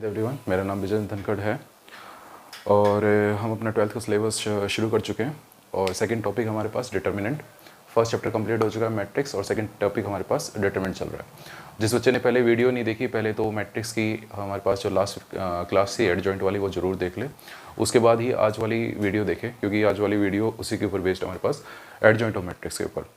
Everyone, मेरा नाम विजय धनखड़ है और हम अपना 12th का सिलेबस शुरू कर चुके हैं और सेकंड टॉपिक हमारे पास डिटर्मिनेंट। फर्स्ट चैप्टर कंप्लीट हो चुका है मैट्रिक्स और सेकंड टॉपिक हमारे पास डिटर्मिनेंट चल रहा है। जिस बच्चे ने पहले वीडियो नहीं देखी, पहले तो मैट्रिक्स की हमारे पास जो लास्ट क्लास थी एडजॉइंट वाली, वो ज़रूर देख ले। उसके बाद ही आज वाली वीडियो देखे, क्योंकि आज वाली वीडियो उसी के ऊपर बेस्ड हमारे पास एडजॉइंट और मैट्रिक्स के ऊपर।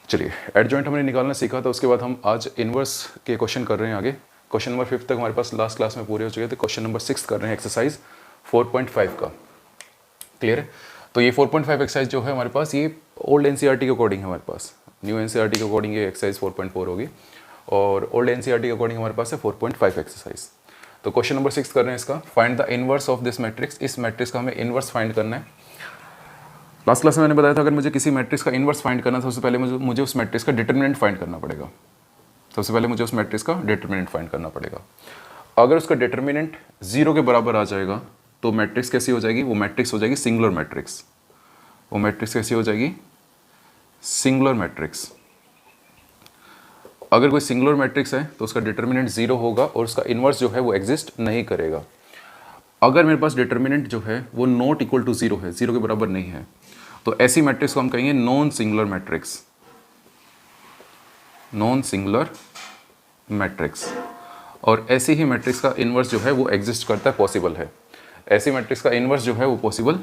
चलिए, एडजॉइंट हमने निकालना सीखा था, उसके बाद हम आज इन्वर्स के क्वेश्चन कर रहे हैं आगे। क्वेश्चन नंबर 5 तक हमारे पास लास्ट क्लास में पूरे हो चुके थे। क्वेश्चन नंबर 6 कर रहे हैं एक्सरसाइज 4.5 का। क्लियर है? तो ये 4.5 एक्सरसाइज जो है हमारे पास, ये ओल्ड एनसीईआरटी के अकॉर्डिंग है हमारे पास। न्यू एनसीईआरटी के अकॉर्डिंग ये एक्सरसाइज 4.4 होगी और ओल्ड एनसीईआरटी के अकॉर्डिंग हमारे पास है 4.5 एक्सरसाइज। तो क्वेश्चन नंबर 6 कर रहे हैं इसका, find the inverse of this matrix. इस मैट्रिक्स का हमें इनवर्स फाइंड करना है। लास्ट क्लास में मैंने बताया था, अगर मुझे किसी मैट्रिक्स का इनवर्स फाइंड करना है, सबसे पहले मुझे उस मैट्रिक्स का डिटर्मिनेंट फाइंड करना पड़ेगा। सबसे पहले मुझे उस मैट्रिक्स का डिटर्मिनेंट फाइंड करना पड़ेगा। अगर उसका डिटर्मिनेंट 0 के बराबर आ जाएगा तो मैट्रिक्स कैसी हो जाएगी? वो मैट्रिक्स हो जाएगी सिंगुलर मैट्रिक्स। वो मैट्रिक्स कैसी हो जाएगी? Singular matrix. अगर कोई सिंगुलर मैट्रिक्स है तो उसका डिटर्मिनेंट 0 होगा और उसका इनवर्स जो है वो एग्जिस्ट नहीं करेगा। अगर मेरे पास डिटर्मिनेंट जो है वो नॉट इक्वल टू 0 है, 0 के बराबर नहीं है, तो ऐसी मैट्रिक्स को हम कहेंगे non singular matrix. Non singular matrix. और ऐसी ही मैट्रिक्स का इन्वर्स जो है वो एग्जिस्ट करता है, पॉसिबल है। ऐसी मैट्रिक्स का इन्वर्स जो है वो पॉसिबल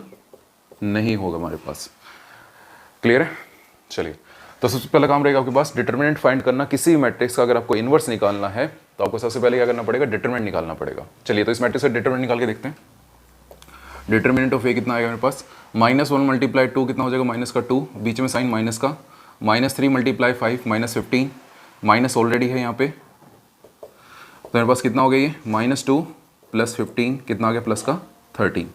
नहीं होगा हमारे पास। क्लियर है? चलिए, तो सबसे पहला काम रहेगा आपके पास डिटर्मिनेंट फाइंड करना किसी मैट्रिक्स का। अगर आपको इन्वर्स निकालना है तो आपको सबसे पहले क्या करना पड़ेगा? डिटर्मिनेंट निकालना पड़ेगा। चलिए, तो इस मैट्रिक्स का डिटर्मिनेंट निकाल के देखते हैं। डिटर्मिनेंट ऑफ ए कितना आएगा मेरे पास? -1 × 2 कितना हो जाएगा? -2, बीच में साइन माइनस का, -3 × 5 -15, माइनस ऑलरेडी है यहाँ पे, तो मेरे पास कितना हो गया? ये -2 + 15 कितना आ गया? प्लस का 13।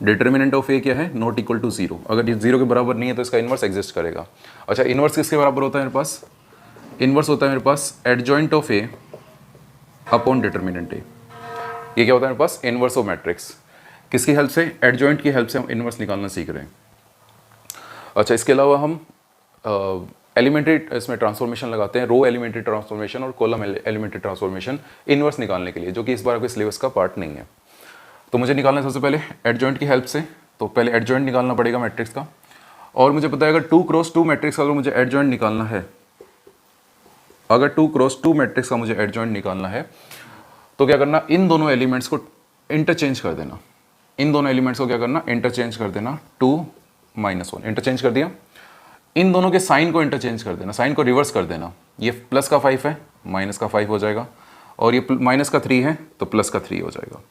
डिटर्मिनेंट ऑफ ए क्या है? Not equal to 0। अगर ये 0 के बराबर नहीं है तो इसका इन्वर्स एग्जिस्ट करेगा। अच्छा, इन्वर्स किसके बराबर होता है मेरे पास? इन्वर्स होता है मेरे पास adjoint of A upon determinant A. ये क्या होता है मेरे पास? Inverse of matrix. किसकी हेल्प से? एडजॉइंट की हेल्प से हम इन्वर्स निकालना सीख रहे हैं। अच्छा, इसके अलावा हम एलिमेंट्री इसमें ट्रांसफॉर्मेशन लगाते हैं, रो एलिमेंट्री ट्रांसफॉर्मेशन और कॉलम एलिमेंट्री ट्रांसफॉर्मेशन इन्वर्स निकालने के लिए, जो कि इस बार आपके सिलेबस का पार्ट नहीं है। तो मुझे निकालना है सबसे पहले एडजॉइंट की हेल्प से। तो पहले एडजॉइंट निकालना पड़ेगा मैट्रिक्स का। और मुझे पता है अगर 2 × 2 मैट्रिक्स का अगर मुझे एडजॉइंट निकालना है, अगर 2 × 2 मैट्रिक्स का मुझे एडजॉइंट निकालना है तो क्या करना? इन दोनों एलिमेंट्स को इंटरचेंज कर देना। इन दोनों एलिमेंट्स को क्या करना? इंटरचेंज कर देना। 2 - 1 इंटरचेंज कर दिया। इन दोनों के साइन को इंटरचेंज कर देना, साइन को रिवर्स कर देना। ये प्लस का 5 है, माइनस का 5 हो जाएगा, और ये माइनस का 3 है तो प्लस का 3 हो जाएगा।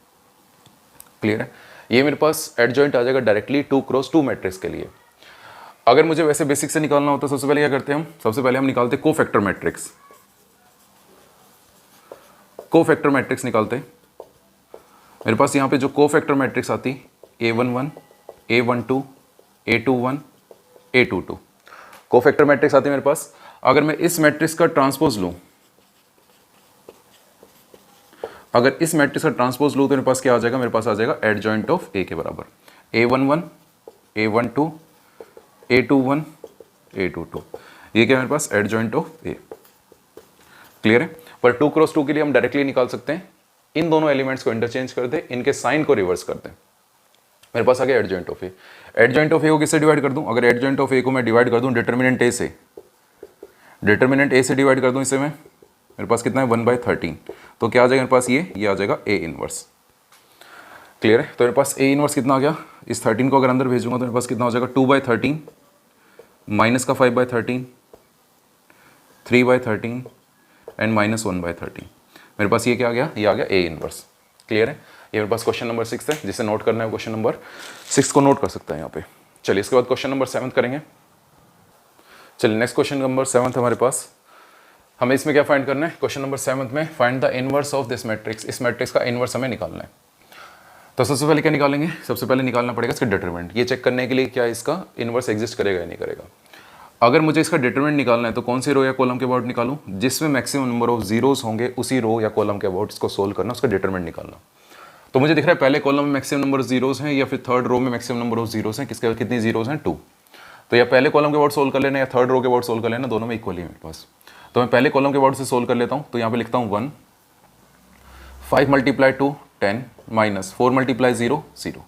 क्लियर है? ये मेरे पास एडजॉइंट आ जाएगा डायरेक्टली 2 × 2 मैट्रिक्स के लिए। अगर मुझे वैसे बेसिक से निकालना होता है, सबसे पहले क्या करते हैं हम? सबसे पहले हम निकालते हैं कोफैक्टर मैट्रिक्स। कोफैक्टर मैट्रिक्स निकालते हैं। मेरे पास यहाँ पे जो कोफैक्टर मैट्रिक्स आती A11, A12, A21, A22 cofactor matrix आती है मेरे पास। अगर मैं इस मैट्रिक्स का ट्रांसपोज लूं, अगर इस मैट्रिक्स का ट्रांसपोज लूं तो मेरे पास क्या आ जाएगा? मेरे पास आ जाएगा एडजॉइंट ऑफ ए के बराबर A11, A12, A21, A22। ये क्या है मेरे पास? Adjoint of A. क्लियर है? पर 2 × 2 के लिए हम डायरेक्टली निकाल सकते हैं। इन दोनों एलिमेंट्स को इंटरचेंज कर दे, इनके साइन को रिवर्स कर दे, मेरे पास आ गया adjoint of A. Adjoint of A को किससे डिवाइड कर दूं? अगर एडजॉइंट ऑफ ए को मैं डिवाइड कर दूं डिटर्मिनेंट ए से, डिटर्मिनेंट ए से डिवाइड कर दूं इसे मैं, मेरे पास कितना है? 1/13। तो क्या आ जाएगा मेरे पास? ये आ जाएगा ए इनवर्स। क्लियर है? तो मेरे पास ए इनवर्स कितना आ गया? इस 13 को अगर अंदर भेजूंगा तो मेरे पास कितना हो जाएगा? 2/13 माइनस का 5/13, 3/13 एंड -1/13। मेरे पास ये क्या आ गया? ये आ गया ए इनवर्स। क्लियर है? ये मेरे पास क्वेश्चन नंबर 6 है, जिसे नोट करना है क्वेश्चन नंबर 6 को नोट कर सकता है यहाँ पे। चलिए, इसके बाद क्वेश्चन नंबर 7 करेंगे। चलिए, नेक्स्ट क्वेश्चन नंबर 7 हमारे पास, हमें इसमें क्या फाइंड करना है? क्वेश्चन नंबर 7 में find the inverse of this matrix. इस मैट्रिक्स का इनवर्स हमें निकालना है। तो सबसे पहले क्या निकालेंगे? सबसे पहले निकालना पड़ेगा इसका डिटरमिनेंट। ये चेक करने के लिए क्या इसका इनवर्स एग्जिस्ट करेगा या नहीं करेगा। अगर मुझे इसका डिटरमिनेंट निकालना है तो कौन सी रो या कॉलम के अबाउट निकालूं? जिसमें मैक्सिमम नंबर ऑफ जीरोस होंगे उसी रो या कॉलम के अबाउट इसको सोल्व करना, उसका डिटरमिनेंट निकालना। तो मुझे दिख रहा है पहले कॉलम में मैक्सिमम नंबर ऑफ जीरोस हैं या फिर थर्ड रो में मैक्सिमम नंबर ऑफ जीरोस हैं। किसके कितनी जीरोस हैं? 2। तो या पहले कॉलम के अबाउट सोल्व कर लेना या थर्ड रो के अबाउट सोल्व कर लेना, दोनों में इक्वली है मेरे पास। तो मैं पहले कॉलम के अबाउट से सोल्व कर लेता हूँ। तो यहाँ पे लिखता हूँ 1, 5 × 2 10 माइनस 4 मल्टीप्लाई 0 0।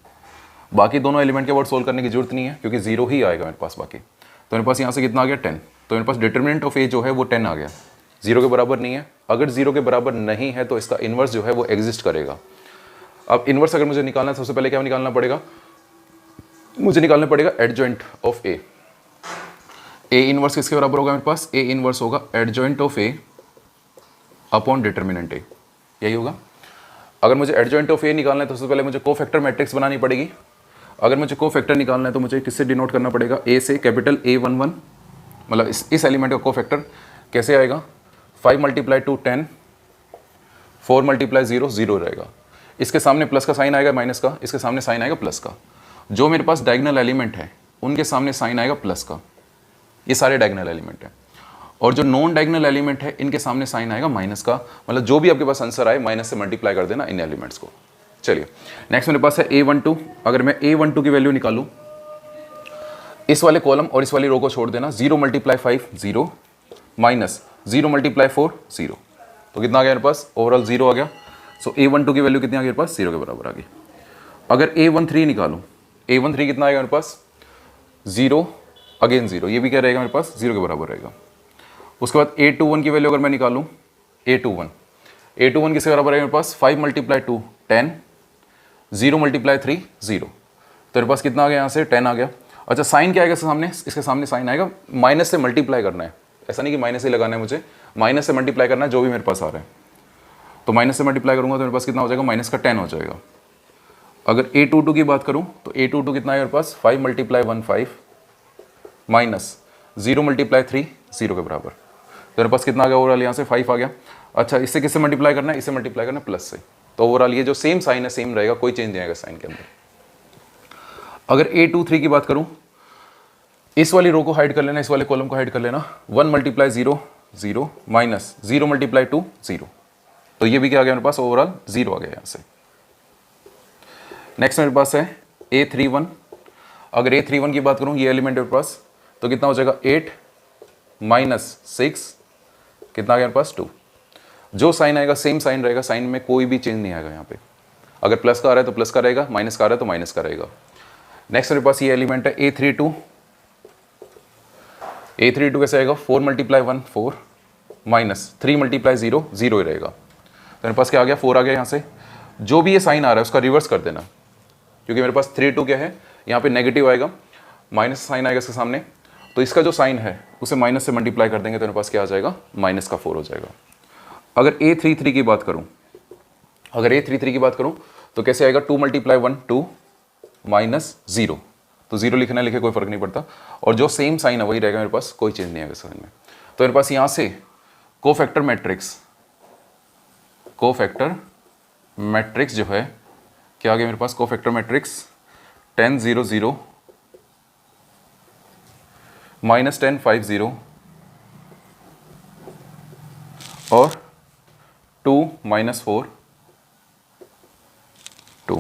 बाकी दोनों एलिमेंट के वर्ड सोल्व करने की जरूरत नहीं है क्योंकि 0 ही आएगा मेरे पास बाकी। तो मेरे पास यहाँ से कितना आ गया 10। तो मेरे पास डिटरमिनेंट ऑफ ए जो है वो 10 आ गया, 0 के बराबर नहीं है। अगर 0 के बराबर नहीं है तो इसका इन्वर्स जो है वो एग्जिस्ट करेगा। अब इन्वर्स अगर मुझे निकालना है सबसे पहले क्या निकालना पड़ेगा, मुझे निकालना पड़ेगा adjoint of A. A inverse किसके बराबर होगा मेरे पास, ए इन्वर्स होगा adjoint of A upon determinant A, यही होगा। अगर मुझे एडजॉइंट ऑफ ए निकालना है तो सबसे पहले मुझे कोफैक्टर मैट्रिक्स बनानी पड़ेगी। अगर मुझे कोफैक्टर निकालना है तो मुझे किससे डिनोट करना पड़ेगा, ए से, कैपिटल A11, मतलब इस एलिमेंट का कोफैक्टर कैसे आएगा, 5 मल्टीप्लाई 2 10, 4 मल्टीप्लाई 0 0 रहेगा। इसके सामने प्लस का साइन आएगा माइनस का, इसके सामने साइन आएगा प्लस का। जो मेरे पास डायगोनल एलिमेंट है उनके सामने साइन आएगा प्लस का, ये सारे डायगोनल एलिमेंट हैं। और जो नॉन डायगोनल एलिमेंट है इनके सामने साइन आएगा माइनस का, मतलब जो भी आपके पास आंसर आए माइनस से मल्टीप्लाई कर देना इन एलिमेंट्स को। चलिए नेक्स्ट मेरे पास है A12। अगर मैं A12 की वैल्यू निकालूं, इस वाले कॉलम और इस वाली रो को छोड़ देना, 0 मल्टीप्लाई 5 0 माइनस 0 मल्टीप्लाई 4 0। तो कितना आ गया मेरे पास, ओवरऑल 0 आ गया। सो A12 की वैल्यू कितनी आ गई मेरे पास, 0 के बराबर आ गई। अगर A13 निकालूं, A13 कितना आएगा मेरे पास, 0 अगेन 0, ये भी क्या रहेगा मेरे पास, 0 के बराबर रहेगा। उसके बाद A21 की वैल्यू अगर मैं निकालूं, A21 किसके बराबर है मेरे पास, 5 मल्टीप्लाई 2 10, 0 मल्टीप्लाई 3 0। तो मेरे पास कितना आ गया, यहाँ से 10 आ गया। अच्छा साइन क्या आएगा इसके सामने, इसके सामने साइन आएगा माइनस से मल्टीप्लाई करना है, ऐसा नहीं कि माइनस ही लगाना है, मुझे माइनस से मल्टीप्लाई करना है जो भी मेरे पास आ रहा है। तो माइनस से मल्टीप्लाई करूँगा तो मेरे पास कितना हो जाएगा, माइनस का 10 हो जाएगा। अगर A22 की बात करूँ तो A22 कितना है मेरे पास, 5 मल्टीप्लाई 1 5 माइनस 0 मल्टीप्लाई 3 0 के बराबर। तो मेरे पास कितना आ गया ओवरऑल, यहाँ से 5 आ गया। अच्छा इससे किससे मल्टीप्लाई करना है, इससे मल्टीप्लाई करना है प्लस से। तो ओवरऑल ये जो सेम साइन है सेम रहेगा, कोई चेंज नहीं आएगा साइन के अंदर। अगर A23 की बात करूं, इस वाली रो को हाइड कर लेना, इस वाले कॉलम को हाइड कर लेना, 1 मल्टीप्लाई 0 0 माइनस 0 मल्टीप्लाई 2 0। तो ये भी क्या आ गया मेरे पास, ओवरऑल 0 आ गया यहाँ से। नेक्स्ट मेरे पास है A31। अगर A31 की बात करूं, ये एलिमेंट मेरे पास, तो कितना हो जाएगा 8 माइनस 6, कितना आ गया मेरे पास 2। जो साइन आएगा सेम साइन रहेगा, साइन में कोई भी चेंज नहीं आएगा यहाँ पे। अगर प्लस का आ रहा है तो प्लस का रहेगा, माइनस का आ रहा है तो माइनस का रहेगा। नेक्स्ट मेरे पास ये एलिमेंट है A32। A32 कैसे आएगा, 4 मल्टीप्लाई 1 4 माइनस 3 मल्टीप्लाई 0 0 ही रहेगा। तो मेरे पास क्या आ गया, 4 आ गया। यहाँ से जो भी ये साइन आ रहा है उसका रिवर्स कर देना, क्योंकि मेरे पास 32 क्या है, यहाँ पे नेगेटिव आएगा, माइनस साइन आएगा इसके सामने, तो इसका जो साइन है उसे माइनस से मल्टीप्लाई कर देंगे तो मेरे पास क्या आ जाएगा, माइनस का 4 हो जाएगा। अगर A33 की बात करूं, अगर A33 की बात करूं तो कैसे आएगा, 2 मल्टीप्लाई 1 2 माइनस 0। तो 0 लिखना लिखे कोई फर्क नहीं पड़ता, और जो सेम साइन है वही रहेगा मेरे पास, कोई चेंज नहीं आएगा साइन में। तो मेरे पास यहाँ से कोफैक्टर मैट्रिक्स जो है क्या आ गया मेरे पास, कोफैक्टर मैट्रिक्स 10 0 0 माइनस 10 5 0 और 2 माइनस 4 2।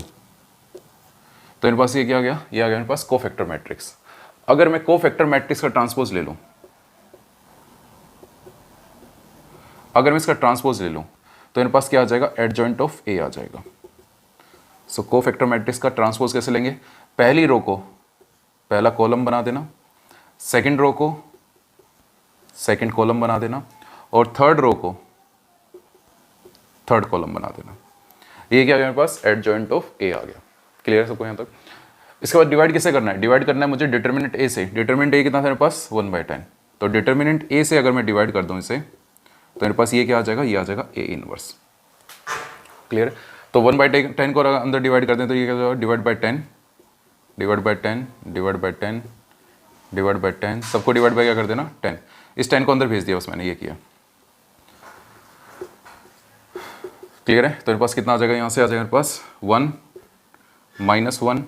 तो मेरे पास ये क्या आ गया, ये आ गया मेरे पास कोफैक्टर मैट्रिक्स। अगर मैं कोफैक्टर मैट्रिक्स का ट्रांसपोज ले लूं, अगर मैं इसका ट्रांसपोज ले लूं तो मेरे पास क्या आ जाएगा, एडजॉइंट ऑफ ए आ जाएगा। सो कोफैक्टर मैट्रिक्स का ट्रांसपोज कैसे लेंगे, पहली रो को पहला कॉलम बना देना, सेकंड रो को सेकंड कॉलम बना देना, और थर्ड रो को थर्ड कॉलम बना देना। ये क्या आ गया मेरे पास, एडजॉइंट ऑफ ए आ गया। क्लियर है सबको यहाँ तक। इसके बाद डिवाइड कैसे करना है, डिवाइड करना है मुझे डिटरमिनेंट ए से। डिटरमिनेंट ए कितना था मेरे पास, 1/10। तो डिटरमिनेंट ए से अगर मैं डिवाइड कर दूं इसे, तो मेरे पास ये क्या आ जाएगा, ये आ जाएगा ए इनवर्स। क्लियर है। तो 1/10 को अगर अंदर डिवाइड करते हैं तो ये क्या जाएगा, divide by 10 divide by 10 divide by 10 divide by 10, सबको डिवाइड बाई क्या कर देना 10। इस 10 को अंदर भेज दिया बस मैंने, ये किया। क्लियर है। तो मेरे पास कितना आ जाएगा, यहाँ से आ जाएगा मेरे पास 1 माइनस 1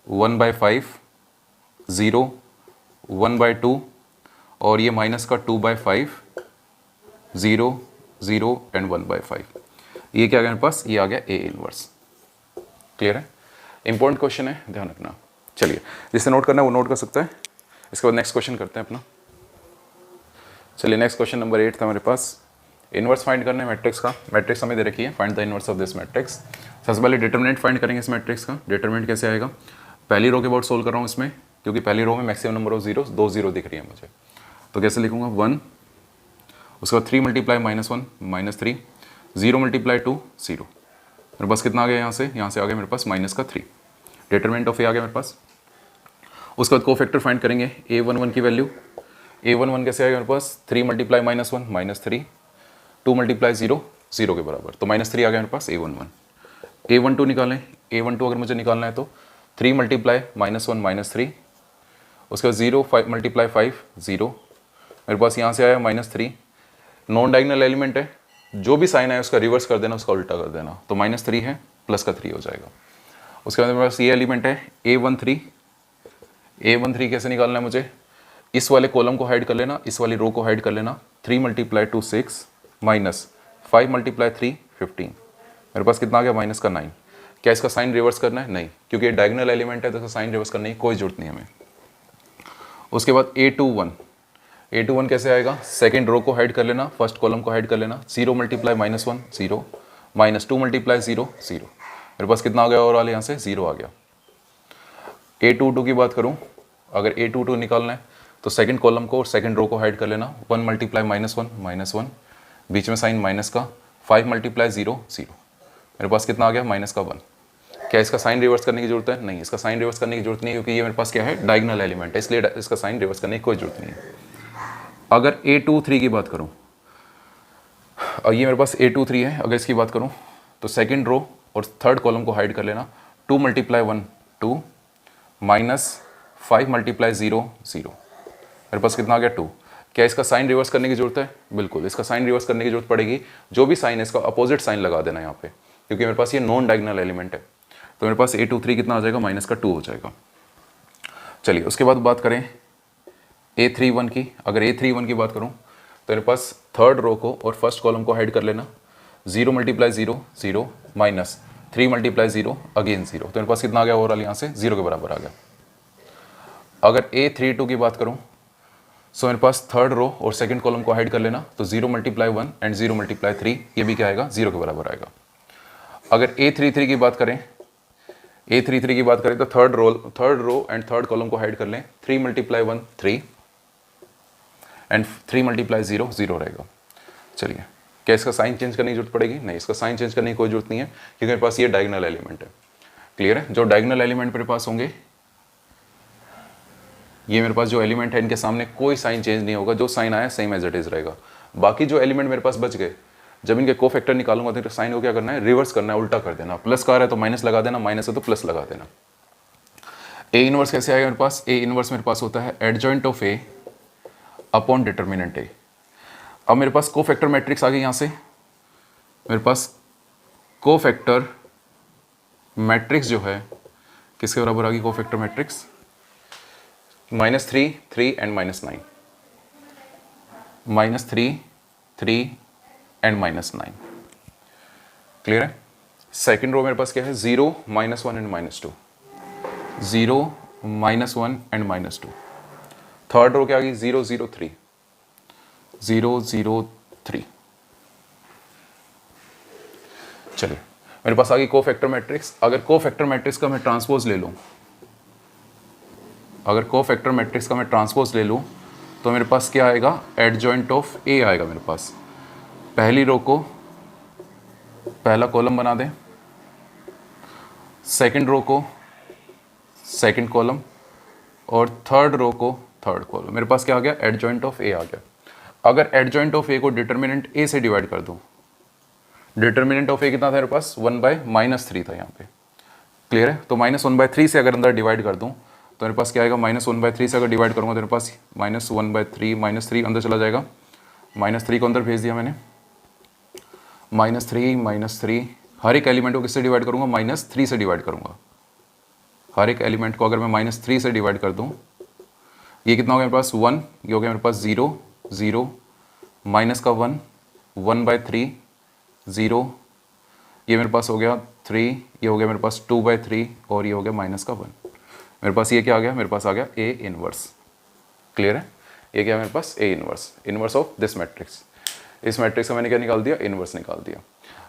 1/5 0 1/2 और ये माइनस का 2/5 0 0 एंड 1/5। ये क्या आ गया मेरे पास, ये आ गया ए इनवर्स। क्लियर है। इंपॉर्टेंट क्वेश्चन है, ध्यान रखना। चलिए जिसे नोट करना है वो नोट कर सकता है। इसके बाद नेक्स्ट क्वेश्चन करते हैं अपना। चलिए नेक्स्ट क्वेश्चन नंबर 8 था मेरे पास। इनवर्स फाइंड करना है मैट्रिक्स का। मैट्रिक्स हमें दे रखी है, find the inverse of this matrix. सबसे पहले डिटरमिनेंट फाइंड करेंगे इस मैट्रिक्स का। डिटरमिनेंट कैसे आएगा, पहली रो के अबाउट सोल्व कर रहा हूँ इसमें, क्योंकि पहली रो में maximum number of zero, 2 zero दिख रही है मुझे। तो कैसे लिखूंगा, 1, उसके बाद 3 मल्टीप्लाई -1 -3, 0 मल्टीप्लाई 2 0। मेरे पास कितना आ गया, यहाँ से आ गया मेरे पास -3। डिटरमिनेंट ऑफ ए आ गया मेरे पास। उसके बाद कोफैक्टर फाइंड करेंगे a11 की वैल्यू। a11 कैसे आएगा मेरे पास, 3 मल्टीप्लाई -1 -3, 2 मल्टीप्लाई 0 0 के बराबर, तो -3 आ गया मेरे पास a11। a12 निकालें, a12 अगर मुझे निकालना है तो 3 मल्टीप्लाई -1 -3, उसके बाद 0 5 मल्टीप्लाई 5 0। मेरे पास यहाँ से आया -3। नॉन डायगोनल एलिमेंट है, जो भी साइन है उसका रिवर्स कर देना, उसका उल्टा कर देना, तो -3 है प्लस का 3 हो जाएगा। उसके बाद मेरे पास ये एलिमेंट है a13। a13 कैसे निकालना है मुझे, इस वाले कॉलम को हाइड कर लेना, इस वाली रो को हाइड कर लेना। 3 मल्टीप्लाई 2 6 माइनस 5 मल्टीप्लाई 3 15। मेरे पास कितना आ गया, -9। क्या इसका साइन रिवर्स करना है, नहीं, क्योंकि ये डायगोनल एलिमेंट है तो इसका साइन रिवर्स करने की कोई जरूरत नहीं हमें। उसके बाद a21 कैसे आएगा, सेकेंड रो को हाइड कर लेना, फर्स्ट कॉलम को हाइड कर लेना। 0 मल्टीप्लाई -1 0, -2 मल्टीप्लाई 0 0। मेरे पास कितना आ गया ओवरऑल, यहाँ से 0 आ गया। a22 की बात करूँ, अगर a22 निकालना है तो सेकंड कॉलम को और सेकंड रो को हाइड कर लेना। 1 मल्टीप्लाई -1 बीच में साइन माइनस का, 5 मल्टीप्लाई 0 0। मेरे पास कितना आ गया, -1। क्या इसका साइन रिवर्स करने की जरूरत है, नहीं, इसका साइन रिवर्स करने की जरूरत नहीं है, क्योंकि ये मेरे पास क्या है, डायगोनल एलिमेंट है, इसलिए इसका साइन रिवर्स करने की कोई जरूरत नहीं है। अगर a23 की बात करूँ, और ये मेरे पास a23 है, अगर इसकी बात करूँ तो सेकेंड रो और थर्ड कॉलम को हाइड कर लेना। 2 मल्टीप्लाई 1 2 -5 मल्टीप्लाई 0 0। मेरे पास कितना आ गया, 2। क्या इसका साइन रिवर्स करने की जरूरत है, बिल्कुल, इसका साइन रिवर्स करने की जरूरत पड़ेगी। जो भी साइन है इसका अपोजिट साइन लगा देना यहाँ पे, क्योंकि मेरे पास ये नॉन डायगोनल एलिमेंट है। तो मेरे पास a23 कितना आ जाएगा, -2 हो जाएगा। चलिए उसके बाद बात करें a31 की। अगर a31 की बात करूँ तो मेरे पास थर्ड रो को और फर्स्ट कॉलम को हाइड कर लेना। 0 मल्टीप्लाई 0 0 -3 मल्टीप्लाई 0 अगेन 0। तो मेरे पास कितना आ गया ओवरऑल, यहाँ से 0 के बराबर आ गया। अगर a32 की बात करूँ, सो मेरे पास थर्ड रो और सेकंड कॉलम को हाइड कर लेना, तो 0 मल्टीप्लाई 1 एंड 0 मल्टीप्लाई 3, ये भी क्या आएगा, 0 के बराबर आएगा। अगर a33 की बात करें, तो third row and third column को हाइड कर लें। 3 मल्टीप्लाई 1 3 एंड 3 मल्टीप्लाई 0 0 रहेगा। चलिए, क्या इसका साइन चेंज करने की जरूरत पड़ेगी, नहीं, इसका साइन चेंज करने की कोई जरूरत नहीं है, क्योंकि मेरे पास ये डायगोनल एलिमेंट है। क्लियर है, जो डायगोनल एलिमेंट मेरे पास होंगे, ये मेरे पास जो एलिमेंट है, इनके सामने कोई साइन चेंज नहीं होगा, जो साइन आया सेम एज इट इज रहेगा। बाकी जो एलिमेंट मेरे पास बच गए, जब इनके कोफैक्टर निकालूंगा तो साइन को क्या करना है, रिवर्स करना है, उल्टा कर देना। प्लस का आ रहा है तो माइनस लगा देना, माइनस है तो प्लस लगा देना। ए इनवर्स कैसे आएगा मेरे पास, ए इनवर्स मेरे पास होता है adjoint of A upon determinant A. अब मेरे पास कोफैक्टर मैट्रिक्स आ गई। यहाँ से मेरे पास कोफैक्टर मैट्रिक्स जो है किसके बराबर आ गई, cofactor matrix -3 3 and -9, -3 3 and -9। Clear है। सेकेंड रो मेरे पास क्या है, 0 -1 एंड -2, 0 -1 एंड -2। थर्ड रो क्या आ गई, 0 0 3 0 0 3। चलिए, मेरे पास आ गई कोफैक्टर मैट्रिक्स। अगर कोफैक्टर मैट्रिक्स का मैं ट्रांसपोज ले लूँ, तो मेरे पास क्या आएगा, एडजॉइंट ऑफ ए आएगा। मेरे पास पहली रो को पहला कॉलम बना दें, सेकंड रो को सेकंड कॉलम, और थर्ड रो को थर्ड कॉलम। मेरे पास क्या आ गया, एडजॉइंट ऑफ ए आ गया। अगर एडजॉइंट ऑफ ए को डिटरमिनेंट ए से डिवाइड कर दूं, डिटरमिनेंट ऑफ ए कितना था मेरे पास, 1/-3 था यहाँ पे। क्लियर है। तो -1/3 से अगर अंदर डिवाइड कर दूं तो मेरे पास क्या आएगा, -1/3 से अगर डिवाइड करूँगा तो मेरे पास -1/3 -3 अंदर चला जाएगा। -3 को अंदर भेज दिया मैंने, -3 हर एक एलिमेंट को किससे डिवाइड करूँगा, -3 से डिवाइड करूँगा। हर एक एलिमेंट को अगर मैं -3 से डिवाइड कर दूँ, ये कितना हो गया मेरे पास, 1, ये हो गया मेरे पास 0 0 -1 1/3 0, ये मेरे पास हो गया 3, ये हो गया मेरे पास 2/3, और ये हो गया -1। मेरे पास ये क्या आ गया, मेरे पास आ गया ए इनवर्स। क्लियर है। ये क्या है मेरे पास, A inverse of this matrix. इस मैट्रिक्स का मैंने क्या निकाल दिया, इन्वर्स निकाल दिया।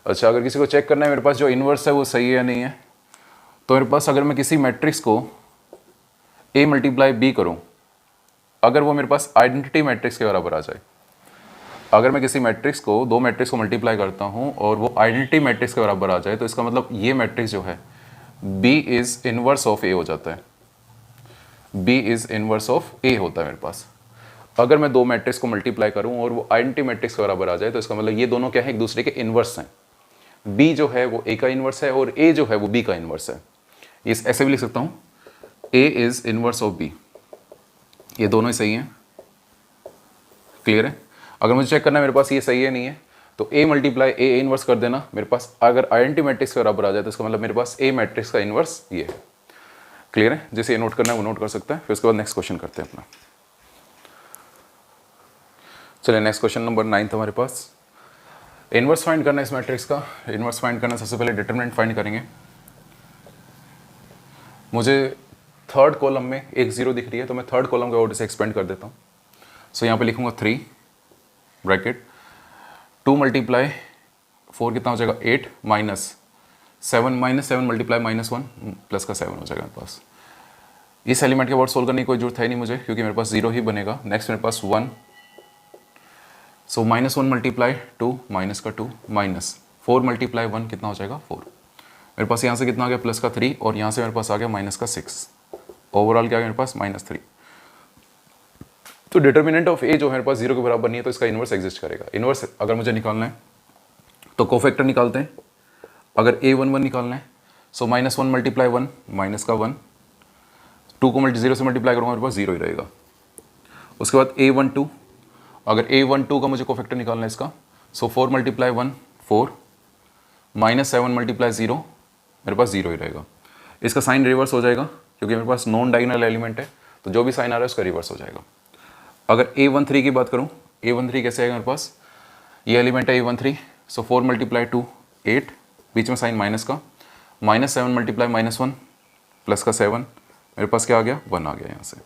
अच्छा, अगर किसी को चेक करना है मेरे पास जो इन्वर्स है वो सही है या नहीं है, तो मेरे पास अगर मैं किसी मैट्रिक्स को a मल्टीप्लाई b करूं, अगर वो मेरे पास आइडेंटिटी मैट्रिक्स के बराबर आ जाए, अगर मैं किसी मैट्रिक्स को, दो मैट्रिक्स को मल्टीप्लाई करता हूं और वो आइडेंटिटी मैट्रिक्स के बराबर आ जाए, तो इसका मतलब ये मैट्रिक्स जो है b is inverse of a हो जाता है, b is inverse of a होता है मेरे पास। अगर मैं दो मैट्रिक्स को मल्टीप्लाई करूं और वो आइडेंटिटी मैट्रिक्स के बराबर आ जाए, तो इसका मतलब ये दोनों क्या है, एक दूसरे के इनवर्स हैं। b जो है वो a का इनवर्स है और a जो है वो b का इनवर्स है। इस ऐसे भी लिख सकता हूँ, a is inverse of b, ये दोनों ही सही हैं। क्लियर है? अगर मुझे चेक करना है मेरे पास ये सही है नहीं है, तो a मल्टीप्लाई a इनवर्स कर देना मेरे पास। अगर आइडेंटिटी मैट्रिक्स के बराबर आ जाए तो इसका मतलब मेरे पास a मैट्रिक्स का इनवर्स ये है। क्लियर है? जिसे नोट करना है वो नोट कर सकता है। फिर उसके बाद नेक्स्ट क्वेश्चन करते हैं अपना। चलिए नेक्स्ट क्वेश्चन नंबर 9 हमारे पास। इनवर्स फाइंड करना है इस मैट्रिक्स का। इनवर्स फाइंड करना, सबसे पहले डिटरमिनेंट फाइंड करेंगे। मुझे थर्ड कॉलम में एक जीरो दिख रही है, तो मैं थर्ड कॉलम के ऑर्डर से एक्सपेंड कर देता हूँ। सो यहाँ पे लिखूंगा 3 ब्रैकेट 2 मल्टीप्लाई 4 कितना हो जाएगा 8 -7 मल्टीप्लाई -1 प्लस का 7 हो जाएगा मेरे पास। इस एलिमेंट के वर्ड सोल्व करने की कोई जरूरत है नहीं मुझे, क्योंकि मेरे पास जीरो ही बनेगा। नेक्स्ट मेरे पास 1, सो -1 मल्टीप्लाई 2 माइनस का 2 -4 मल्टीप्लाई 1 कितना हो जाएगा 4। मेरे पास यहाँ से कितना आ गया प्लस का 3 और यहाँ से मेरे पास आ गया माइनस का 6। ओवरऑल क्या आ गया मेरे पास -3। तो डिटर्मिनेंट ऑफ ए जो मेरे पास जीरो के बराबर नहीं है, तो इसका इनवर्स एग्जिस्ट करेगा। इनवर्स अगर मुझे निकालना है तो कोफैक्टर निकालते हैं। अगर a11 निकालना है, सो -1 मल्टीप्लाई 1 माइनस का 1, 2 को जीरो से मल्टीप्लाई करूँगा मेरे पास जीरो ही रहेगा। उसके बाद a12, अगर a12 का मुझे कोफैक्टर निकालना है इसका, सो 4 मल्टीप्लाई 1 4 -7 मल्टीप्लाई 0 मेरे पास जीरो ही रहेगा। इसका साइन रिवर्स हो जाएगा क्योंकि मेरे पास नॉन डायगोनल एलिमेंट है, तो जो भी साइन आ रहा है उसका रिवर्स हो जाएगा। अगर a13 की बात करूँ, a13 कैसे आएगा मेरे पास, ये एलिमेंट है a13, सो 4 मल्टीप्लाई 2 8, बीच में साइन माइनस का, -7 मल्टीप्लाई -1 प्लस का 7 मेरे पास क्या आ गया 1 आ गया यहाँ से।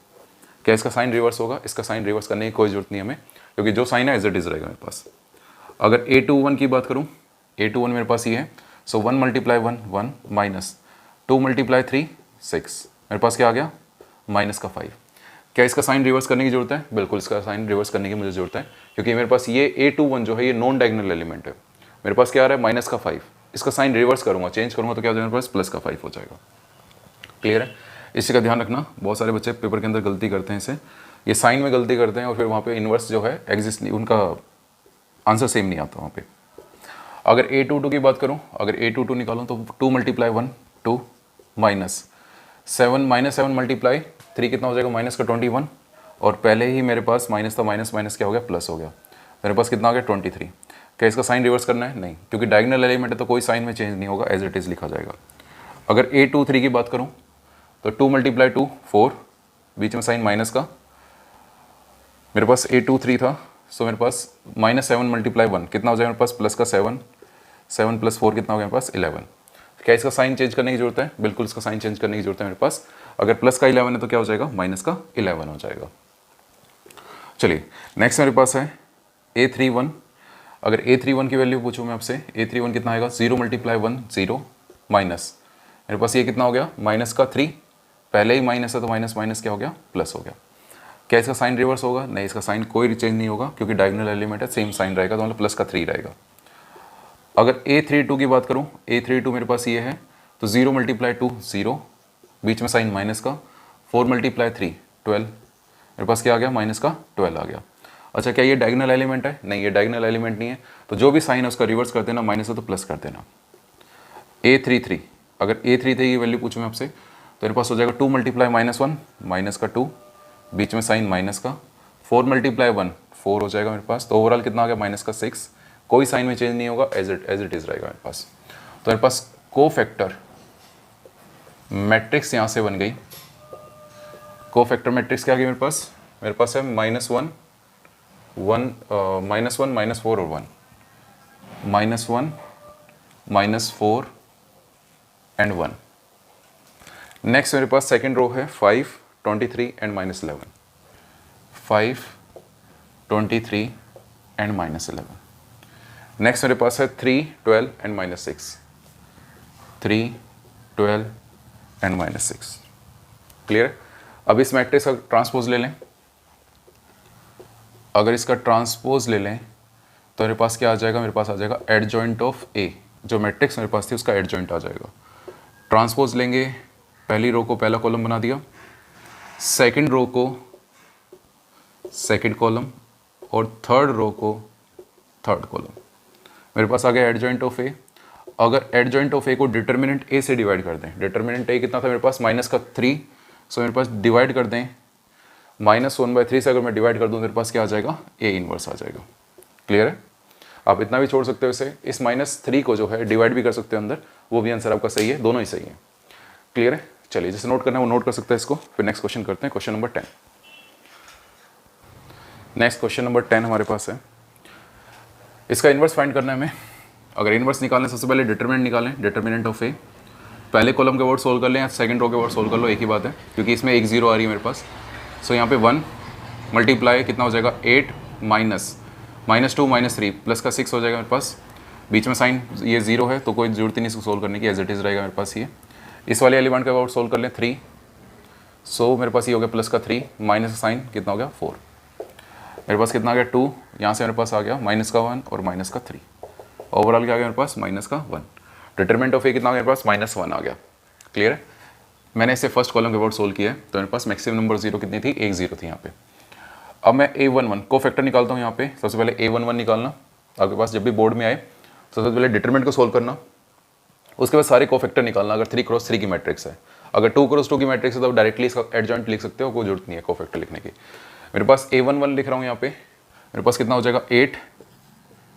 क्या इसका साइन रिवर्स होगा? इसका साइन रिवर्स करने की कोई जरूरत नहीं हमें, क्योंकि जो साइन है एज इट इज रहेगा मेरे पास। अगर a21 की बात करूँ, a21 मेरे पास ये है, सो 1 मल्टीप्लाई 1 1 -2 मल्टीप्लाई 3 6 मेरे पास क्या आ गया माइनस का 5। क्या इसका साइन रिवर्स करने की जरूरत है? बिल्कुल इसका साइन रिवर्स करने की मुझे जरूरत है, क्योंकि मेरे पास ये a21 जो है ये नॉन डायगोनल एलिमेंट है। मेरे पास क्या आ रहा है माइनस का 5। इसका साइन रिवर्स करूंगा, चेंज करूंगा तो क्या हो जाएगा मेरे पास प्लस का 5 हो जाएगा। क्लियर है? इसी का ध्यान रखना, बहुत सारे बच्चे पेपर के अंदर गलती करते हैं, इसे ये साइन में गलती करते हैं और फिर वहाँ पे इन्वर्स जो है एग्जिस्ट नहीं, उनका आंसर सेम नहीं आता वहाँ पे। अगर a22 की बात करूँ, अगर a22 निकालूँ तो 2 मल्टीप्लाई 1 2 -7 मल्टीप्लाई 3 कितना हो जाएगा माइनस का 21, और पहले ही मेरे पास माइनस था, माइनस माइनस क्या हो गया प्लस हो गया, मेरे पास कितना आ गया 23। क्या इसका साइन रिवर्स करना है? नहीं, क्योंकि डायगोनल एलिमेंट है तो कोई साइन में चेंज नहीं होगा, एज इट इज़ लिखा जाएगा। अगर a23 की बात करूँ तो 2 मल्टीप्लाई 2 4, बीच में साइन माइनस का, मेरे पास a23 था, सो मेरे पास -7 मल्टीप्लाई 1 कितना हो जाएगा मेरे पास प्लस का 7 7 + 4 कितना हो गया मेरे पास 11। क्या इसका साइन चेंज करने की जरूरत है? बिल्कुल इसका साइन चेंज करने की जरूरत है मेरे पास। अगर प्लस का 11 है तो क्या हो जाएगा माइनस का 11 हो जाएगा। चलिए नेक्स्ट मेरे पास है a31। अगर a31 की वैल्यू पूछूँ मैं आपसे, a31 कितना आएगा 0 मल्टीप्लाई 1 0 माइनस, मेरे पास ये कितना हो गया माइनस का 3, पहले ही माइनस है तो माइनस माइनस क्या हो गया प्लस हो गया। क्या इसका साइन रिवर्स होगा? नहीं, इसका साइन कोई चेंज नहीं होगा, क्योंकि डायगोनल एलिमेंट है, सेम साइन रहेगा, तो मतलब प्लस का 3 रहेगा। अगर a32 की बात करूँ, a32 मेरे पास ये है, तो 0 मल्टीप्लाई 2 0, बीच में साइन माइनस का, 4 मल्टीप्लाई 3 12, मेरे पास क्या आ गया माइनस का 12 आ गया। अच्छा, क्या ये डायगोनल एलिमेंट है? नहीं, ये डायगोनल एलिमेंट नहीं है, तो जो भी साइन है उसका रिवर्स कर देना, माइनस है तो प्लस कर देना। a33, अगर a33 की वैल्यू पूछूँ मैं आपसे, तो मेरे पास हो जाएगा 2 मल्टीप्लाई -1 माइनस का 2, बीच में साइन माइनस का, 4 मल्टीप्लाई 1 4 हो जाएगा मेरे पास, तो ओवरऑल कितना आ गया माइनस का 6। कोई साइन में चेंज नहीं होगा, एज इट इज़ रहेगा मेरे पास। तो मेरे पास कोफैक्टर मैट्रिक्स यहाँ से बन गई। कोफैक्टर मैट्रिक्स क्या आ गई मेरे पास? मेरे पास है -1 -1 -4 और 1, -1 -4 एंड 1। नेक्स्ट मेरे पास सेकेंड रो है 5 23 एंड -11, 5 23 एंड -11। नेक्स्ट मेरे पास है 3, 12 एंड -6, 3, 12 एंड -6। क्लियर। अब इस मैट्रिक्स का ट्रांसपोज ले लें। अगर इसका ट्रांसपोज ले लें तो मेरे पास क्या आ जाएगा, मेरे पास आ जाएगा एडजॉइंट ऑफ ए। जो मैट्रिक्स मेरे पास थी उसका एडजॉइंट आ जाएगा। ट्रांसपोज लेंगे, पहली रो को पहला कॉलम बना दिया, सेकंड रो को सेकंड कॉलम और थर्ड रो को थर्ड कॉलम। मेरे पास आ गया एडजॉइंट ऑफ ए। अगर एडजॉइंट ऑफ ए को डिटर्मिनेंट ए से डिवाइड कर दें, डिटर्मिनेंट ए कितना था मेरे पास -3, सो मेरे पास डिवाइड कर दें -1/3 से अगर मैं डिवाइड कर दूं मेरे पास क्या आ जाएगा, ए इनवर्स आ जाएगा। क्लियर है। आप इतना भी छोड़ सकते हो इसे, इस -3 को जो है डिवाइड भी कर सकते हो अंदर, वो भी आंसर आपका सही है, दोनों ही सही है। क्लियर है। चलिए जिसे नोट करना है वो नोट कर सकते हैं इसको। फिर नेक्स्ट क्वेश्चन करते हैं, question number 10। Next question number 10 हमारे पास है, इसका इन्वर्स फाइंड करना है हमें। अगर इन्वर्स निकालें सबसे पहले डिटरमिनेंट निकालें, डिटरमिनेंट ऑफ ए। पहले कॉलम के वर्ड सोल्व कर लें या सेकंड रो के वर्ड सोल्व कर लो, एक ही बात है, क्योंकि इसमें एक 0 आ रही है मेरे पास। सो यहाँ पे 1 मल्टीप्लाई कितना हो जाएगा 8 माइनस -2 -3 प्लस का 6 हो जाएगा मेरे पास। बीच में साइन ये 0 है तो कोई ज़रूरत ही नहीं इसको सोल्व करने की, एज इट इज़ रहेगा मेरे पास ये। इस वाले एलिमेंट का वर्ड सोल्व कर लें 3, सो मेरे पास ये हो गया प्लस का 3 माइनस का साइन कितना हो गया 4। मेरे पास कितना आ गया 2, यहाँ से मेरे पास आ गया -1 और -3। ओवरऑल क्या आ गया मेरे पास -1। डिटरमिनेंट ऑफ ए कितना आ गया मेरे पास -1 आ गया। क्लियर है। मैंने इसे फर्स्ट कॉलम के वर्ड सोल्व किया है तो मेरे पास मैक्सिमम नंबर 0 कितनी थी, 1 0 थी यहाँ पे। अब मैं A11 को फैक्टर निकालता हूँ यहाँ पे। सबसे पहले A11 निकालना, आपके पास जब भी बोर्ड में आए तो सबसे पहले डिटरमिनेंट को सोल्व करना, उसके बाद सारे को फैक्टर निकालना। अगर 3x3 की मैट्रिक्स है, अगर 2x2 की मैट्रिक्स है तो डायरेक्टली इसका एडजॉइंट लिख सकते हो, कोई जरूरत नहीं है को फैक्टर लिखने की। मेरे पास A11 लिख रहा हूँ यहाँ पे, मेरे पास कितना हो जाएगा 8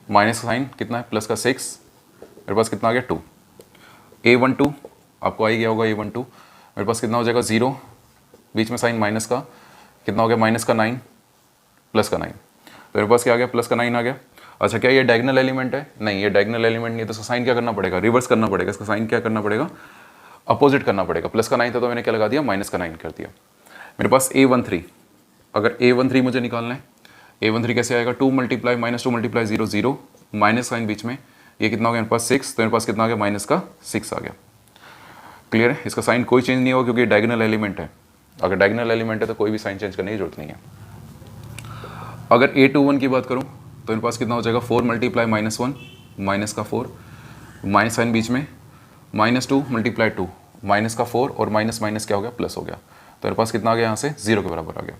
माइनस साइन कितना है प्लस का 6, मेरे पास कितना आ गया 2। A12 आपको आ ही गया होगा A12, मेरे पास कितना हो जाएगा 0, बीच में साइन माइनस का कितना हो गया -9 प्लस का 9, तो मेरे पास क्या आ गया प्लस का 9 आ गया। अच्छा क्या ये डायगोनल एलिमेंट है, नहीं ये डायगोनल एलिमेंट नहीं है, तो इसका साइन क्या करना पड़ेगा, रिवर्स करना पड़ेगा। इसका साइन क्या करना पड़ेगा, अपोजिट करना पड़ेगा। प्लस का 9 था तो मैंने क्या लगा दिया -9 कर दिया। मेरे पास A13, अगर A13 मुझे निकालना है, A13 कैसे आएगा, 2 मल्टीप्लाई -2 मल्टीप्लाई 0 0 माइनस साइन बीच में, ये कितना हो गया मेरे पास 6, तो मेरे पास कितना आ गया -6 आ गया। क्लियर है। इसका साइन कोई चेंज नहीं होगा क्योंकि डायगोनल एलिमेंट है। अगर डायगोनल एलिमेंट है तो कोई भी साइन चेंज करने की जरूरत नहीं है। अगर A21 की बात करूं तो मेरे पास कितना हो जाएगा 4 मल्टीप्लाई -1 माइनस का 4 माइनस साइन बीच में, -2 मल्टीप्लाई 2 माइनस का 4 और माइनस माइनस क्या हो गया प्लस हो गया, तो मेरे पास कितना आ गया यहाँ से 0 के बराबर आ गया।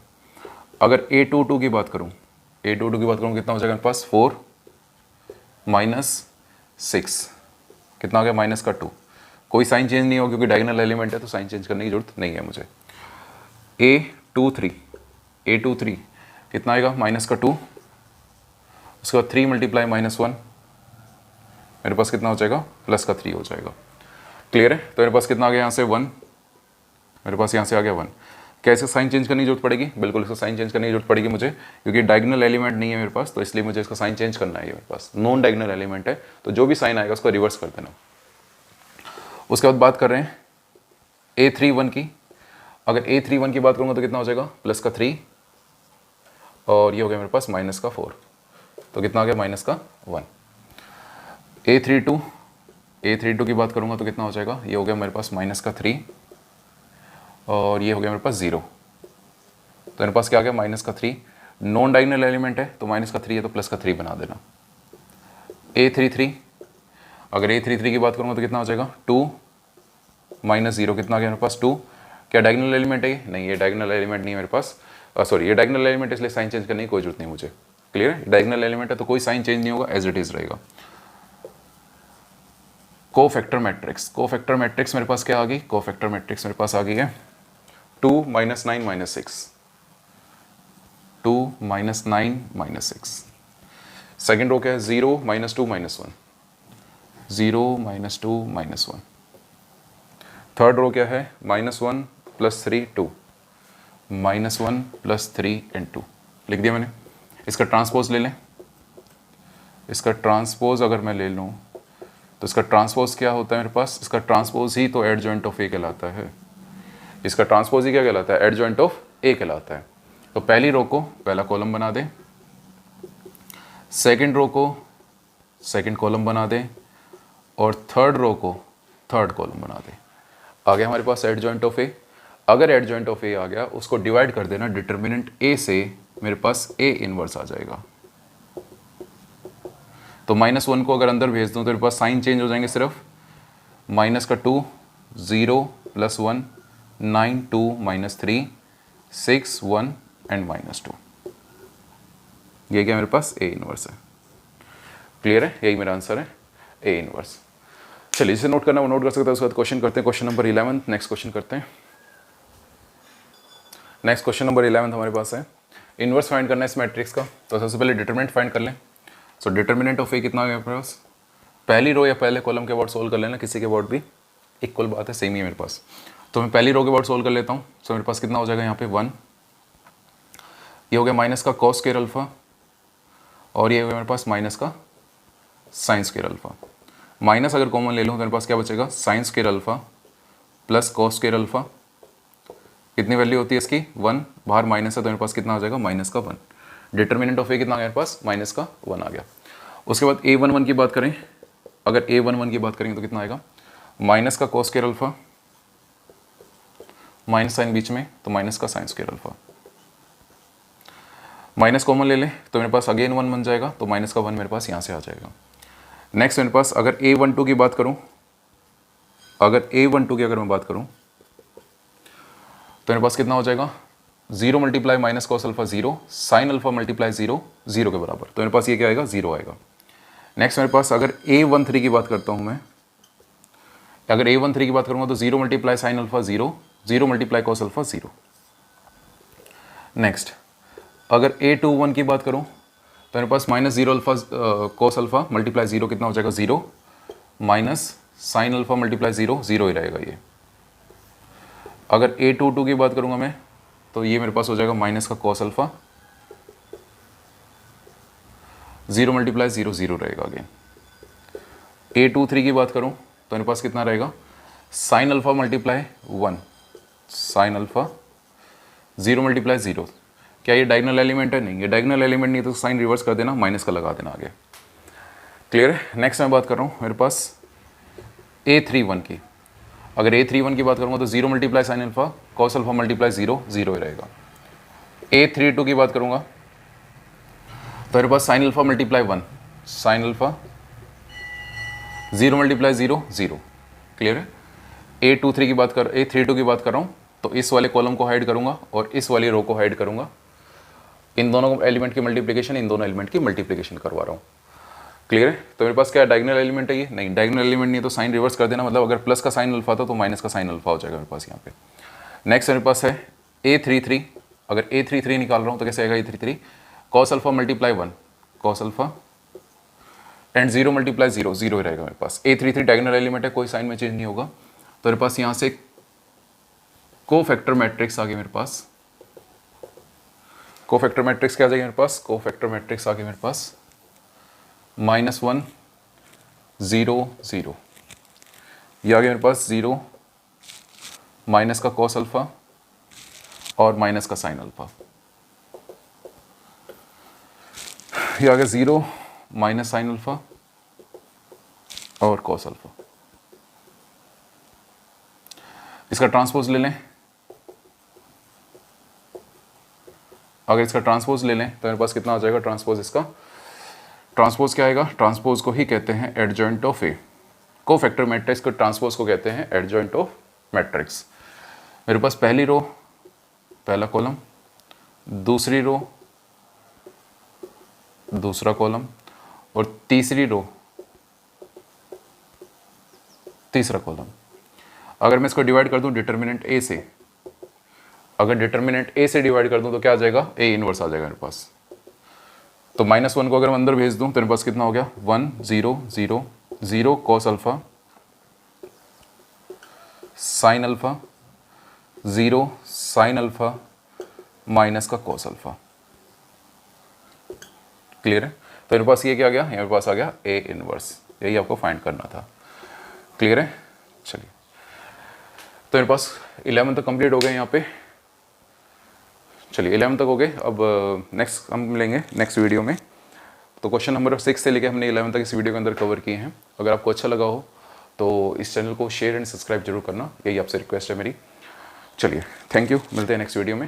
अगर A22 की बात करूँ, A22 की बात करूँ कितना हो जाएगा मेरे पास 4 -6 कितना आ गया -2। कोई साइन चेंज नहीं होगा क्योंकि डायगोनल एलिमेंट है तो साइन चेंज करने की जरूरत नहीं है मुझे। A23 कितना आएगा -2, उसके बाद 3 मल्टीप्लाई -1 मेरे पास कितना हो जाएगा प्लस का 3 हो जाएगा। क्लियर है। तो मेरे पास कितना आ गया यहाँ से 1, मेरे पास यहाँ से आ गया 1। क्या इसका साइन चेंज करने की जरूरत पड़ेगी, बिल्कुल इसका साइन चेंज करने की जरूरत पड़ेगी मुझे, क्योंकि डायगोनल एलिमेंट नहीं है मेरे पास, तो इसलिए मुझे इसका साइन चेंज करना है। मेरे पास नॉन डायगोनल एलिमेंट है तो जो भी साइन आएगा उसको रिवर्स कर देना। उसके बाद बात कर रहे हैं A31 की। अगर A31 की बात करूँगा तो कितना हो जाएगा प्लस का 3 और ये हो गया मेरे पास -4, तो कितना आ गया -1। A32 की बात करूँगा तो कितना हो जाएगा, ये हो गया मेरे पास -3 और ये हो गया मेरे पास 0, तो मेरे पास क्या आ गया -3। नॉन डायगोनल एलिमेंट है तो -3 है तो प्लस का 3 बना देना। A33, अगर A33 की बात करूँगा तो कितना हो जाएगा 2 -0 कितना आ गया मेरे पास 2। क्या डायगोनल एलिमेंट है ये, नहीं ये डायगोनल एलिमेंट नहीं है मेरे पास, सॉरी ये डायगोनल एलिमेंट इसलिए साइन चेंज करने की कोई जरूरत नहीं मुझे। क्लियर है। डायगोनल एलिमेंट है तो कोई साइन चेंज नहीं होगा, एज इट इज रहेगा। कोफैक्टर मैट्रिक्स मेरे पास क्या आ गई, कोफैक्टर मैट्रिक्स मेरे पास आ गई है 2 -9 -6, 2 -9 -6। सेकेंड रो क्या है 0 -2 -1, 0 -2 -1। थर्ड रो क्या है -1 + 3 2, -1 + 3 × 2 लिख दिया मैंने। इसका ट्रांसपोज ले लें, इसका ट्रांसपोज अगर मैं ले लूँ तो इसका ट्रांसपोज क्या होता है मेरे पास, इसका ट्रांसपोज ही तो एडजॉइंट ऑफ ए कहलाता है। इसका ट्रांसपोज ही क्या कहलाता है, एडजॉइंट ऑफ ए कहलाता है। तो पहली रो को पहला कॉलम बना दें, सेकंड रो को सेकंड कॉलम बना दें और थर्ड रो को थर्ड कॉलम बना दें। आ गया हमारे पास एडजॉइंट ऑफ ए। अगर एडजॉइंट ऑफ ए आ गया उसको डिवाइड कर देना डिटर्मिनेंट ए से, मेरे पास ए इनवर्स आ जाएगा। तो -1 को अगर अंदर भेज दूं तो मेरे पास साइन चेंज हो जाएंगे, सिर्फ माइनस का 2 0 + 1 9 2 -3 6 1 एंड -2। ये क्या मेरे पास ए इनवर्स है। क्लियर है, यही मेरा आंसर है ए इनवर्स। चलिए इसे नोट करना वो नोट कर सकते हैं। उसके बाद क्वेश्चन करते हैं, क्वेश्चन नंबर 11। नेक्स्ट क्वेश्चन करते हैं। नेक्स्ट क्वेश्चन नंबर 11 हमारे पास है, इनवर्स फाइंड करना है इस मैट्रिक्स का। तो सबसे पहले डिटरमिनेंट फाइंड कर लें। सो डिटरमिनेंट ऑफ ए कितना हो गया मेरे पास, पहली रो या पहले कॉलम के अबाउट सोल्व कर लेना, किसी के अबाउट भी इक्वल बात है, सेम ही है मेरे पास। तो मैं पहली रो के अबाउट सोल्व कर लेता हूँ। सो मेरे पास कितना हो जाएगा यहाँ पे 1, ये हो गया माइनस का कॉस स्क्वायर अल्फा, और ये हो गया मेरे पास माइनस का साइन स्क्वायर अल्फा। माइनस अगर कॉमन ले लूँ तो मेरे पास क्या बचेगा, sign square alpha plus cos square alpha. कितनी वैल्यू होती है इसकी 1, बाहर माइनस है तो मेरे पास कितना आ जाएगा -1। डिटर्मिनेंट ऑफ ए कितना आ गया मेरे पास, -1 आ गया। उसके बाद a11 की बात करें, अगर a11 की बात करेंगे तो कितना आएगा, माइनस का cos square alpha, minus sine बीच में तो माइनस का sine square alpha. Minus common ले लें तो मेरे पास अगेन 1 बन जाएगा, तो माइनस का 1 मेरे पास यहाँ से आ जाएगा। नेक्स्ट मेरे पास अगर a12 की बात करूँ, अगर a12 की अगर मैं बात करूँ तो मेरे पास कितना हो जाएगा, 0 × minus cos alpha 0, sign alpha × 0 0 के बराबर। तो मेरे पास ये क्या आएगा, 0 आएगा। नेक्स्ट मेरे पास अगर a13 की बात करता हूँ मैं, अगर a13 की बात करूँगा तो 0 × sine alpha 0, 0 × cos alpha 0। Next अगर a21 की बात करूँ तो मेरे पास -0 अल्फा कॉस अल्फा × 0 कितना हो जाएगा, 0 माइनस साइन अल्फा × 0 0 ही रहेगा ये। अगर a22 की बात करूँगा मैं तो ये मेरे पास हो जाएगा माइनस का कॉस अल्फा, 0 × 0 0 रहेगा अगेन। a23 की बात करूँ तो मेरे पास कितना रहेगा, साइन अल्फा × 1, साइन अल्फा 0 × 0। क्या ये डायगोनल एलिमेंट है, नहीं, ये डायगोनल एलिमेंट नहीं तो साइन रिवर्स कर देना, माइनस का लगा देना आगे। क्लियर है। नेक्स्ट मैं बात कर रहा हूँ मेरे पास a31 की, अगर a31 की बात करूँगा तो 0 × साइन अल्फा कॉस अल्फा × 0 0 ही रहेगा। a32 की बात करूँगा तो मेरे पास sine alpha × 1, sine alpha 0 × 0 0। Clear है। a32 की बात कर रहा हूँ तो इस वाले कॉलम को हाइड करूँगा और इस वाली रो को हाइड करूँगा। इन दोनों एलिमेंट की मल्टीप्लिकेशन, इन दोनों एलिमेंट की मल्टीप्लिकेशन करवा रहा हूँ। क्लियर है। तो मेरे पास क्या डायगोनल एलिमेंट है ये, नहीं, डायगोनल एलिमेंट नहीं तो साइन रिवर्स कर देना, मतलब अगर प्लस का साइन अल्फा था तो माइनस का साइन अल्फा हो जाएगा मेरे पास यहाँ पे। नेक्स्ट मेरे पास है a33, अगर a33 निकाल रहा हूँ तो कैसे आएगा, a33 cos alpha × 1, cos alpha and 0 × 0 0 ही रहेगा मेरे पास। a33 डायगोनल एलिमेंट है, कोई साइन में चेंज नहीं होगा। तो मेरे पास यहाँ से कोफैक्टर मैट्रिक्स आ गया मेरे पास। कोफैक्टर मैट्रिक्स क्या आ जाएगा मेरे पास, कोफैक्टर मैट्रिक्स आ गया मेरे पास -1 0 0। ये आ गया मेरे पास 0 माइनस का कॉस अल्फा और माइनस का साइन अल्फा। ये आ गया 0 माइनस साइन अल्फा और कॉस अल्फा। इसका ट्रांसपोज ले लें, अगर इसका ट्रांसपोज ले लें तो मेरे पास कितना आ जाएगा ट्रांसपोज, इसका ट्रांसपोज क्या आएगा, ट्रांसपोज को ही कहते हैं adjoint of A. Cofactor matrix को ट्रांसपोज को कहते हैं एडजॉइंट ऑफ मैट्रिक्स। मेरे पास पहली रो पहला कॉलम, दूसरी रो दूसरा कॉलम और तीसरी रो तीसरा कॉलम। अगर मैं इसको डिवाइड कर दूं डिटर्मिनेंट ए से, अगर डिटर्मिनेंट ए से डिवाइड कर दूं तो क्या आ जाएगा, ए इनवर्स आ जाएगा मेरे पास। तो -1 को अगर मैं अंदर भेज दूं तो मेरे पास कितना हो गया, 1 0 0 0 cos alpha sign alpha 0 sine alpha minus का कॉस अल्फा। क्लियर है। तो मेरे पास ये क्या आ गया, मेरे पास आ गया ए इनवर्स, यही आपको फाइंड करना था। क्लियर है। चलिए तो मेरे पास 11 तक कंप्लीट हो गए यहाँ पे। चलिए 11 तक हो गए। अब नेक्स्ट हम मिलेंगे नेक्स्ट वीडियो में। तो क्वेश्चन नंबर 6 से लेके हमने 11 तक इस वीडियो के अंदर कवर किए हैं। अगर आपको अच्छा लगा हो तो इस चैनल को शेयर एंड सब्सक्राइब जरूर करना, यही आपसे रिक्वेस्ट है मेरी। चलिए, थैंक यू, मिलते हैं नेक्स्ट वीडियो में।